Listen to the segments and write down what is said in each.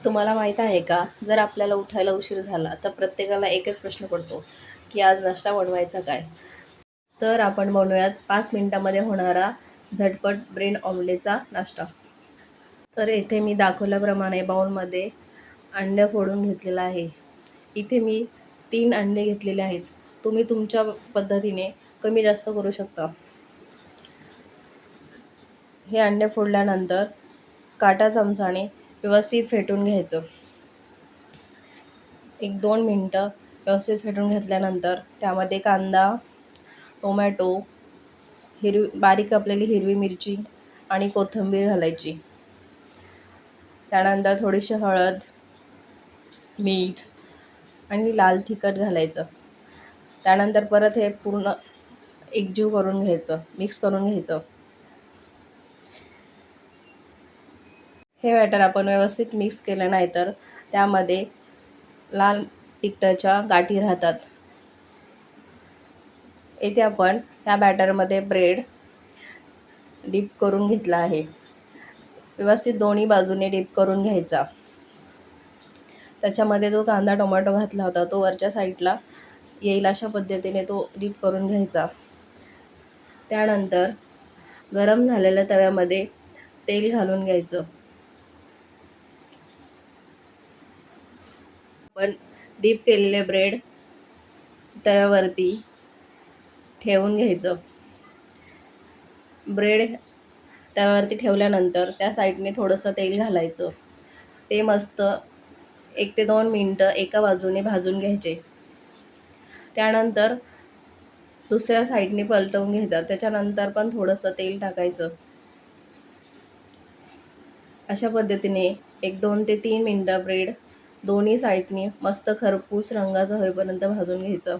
तुम्हाला माहीत आहे का, जर आपल्याला उठायला उशीर झाला तर प्रत्येकाला एकच प्रश्न पडतो की आज नाश्ता बनवायचा काय. तर आपण बनवूयात 5 मिनिटामध्ये होणारा झटपट ब्रेड ऑमलेटचा नाश्ता. तर येथे मी दाखवल्याप्रमाणे बाउलमध्ये अंडे फोडून घेतलेलं आहे. इथे मी 3 अंडे घेतलेले आहेत. तुम्ही तुमच्या पद्धतीने कमी जास्त करू शकता. हे अंडे फोडल्यानंतर काटा चमचाने व्यवस्थित फेटून घ्यायचं. 1-2 मिनटं व्यवस्थित फेटून घेतल्यानंतर त्यामध्ये कांदा, टोमॅटो, बारीक कापलेली हिरवी मिरची आणि कोथिंबीर घालायची. त्यानंतर थोडीशी हळद, मीठ आणि लाल तिखट घालायचं. त्यानंतर परत हे पूर्ण एकजीव करून घ्यायचं, मिक्स करून घ्यायचं. हे बॅटर आपण व्यवस्थित मिक्स केलं नाही तर त्यामध्ये लाल तिखटाच्या गाठी राहतात. इथे आपण या बॅटरमध्ये ब्रेड डीप करून घेतला आहे. व्यवस्थित दोन्ही बाजूने डीप करून घ्यायचा. त्याच्यामध्ये जो कांदा टोमॅटो घातला होता तो वरच्या साईडला येईल अशा पद्धतीने तो डीप करून घ्यायचा. त्यानंतर गरम झालेल्या तव्यामध्ये तेल घालून घ्यायचं. आपण डीप केलेले ब्रेड तव्यावरती ठेवून घ्यायचं. ब्रेड तव्यावरती ठेवल्यानंतर त्या साईडने थोडंसं तेल घालायचं. ते मस्त 1 ते 2 मिनटं एका बाजूने भाजून घ्यायचे. त्यानंतर दुसऱ्या साईडने पलटवून घ्यायचं. त्याच्यानंतर पण थोडंसं तेल टाकायचं. अशा पद्धतीने 1-2 ते 3 मिनटं ब्रेड दोन्ही साईडने मस्त खरपूस रंगाचं होईपर्यंत भाजून घ्यायचं.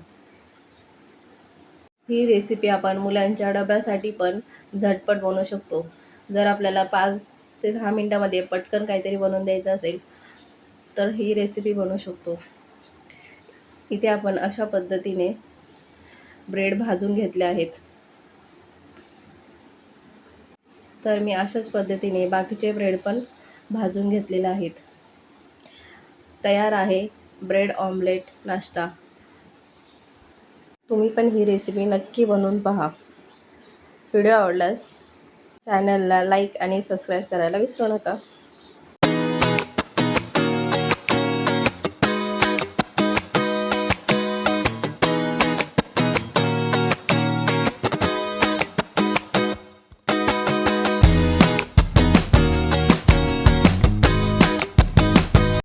ही रेसिपी आपण मुलांच्या डब्यासाठी पण झटपट बनवू शकतो. जर आपल्याला 5 ते 10 मिनटामध्ये पटकन काहीतरी बनवून द्यायचं असेल तर ही रेसिपी बनवू शकतो. इथे आपण अशा पद्धतीने ब्रेड भाजून घेतले आहेत. तर मी अशाच पद्धतीने बाकीचे ब्रेड पण भाजून घेतलेले आहेत. तयार आहे ब्रेड ऑमलेट नाश्ता. तुम्ही पण ही रेसिपी नक्की बनवून पहा. व्हिडिओ आवडल्यास चॅनलला लाईक आणि सबस्क्राईब करायला विसरू नका.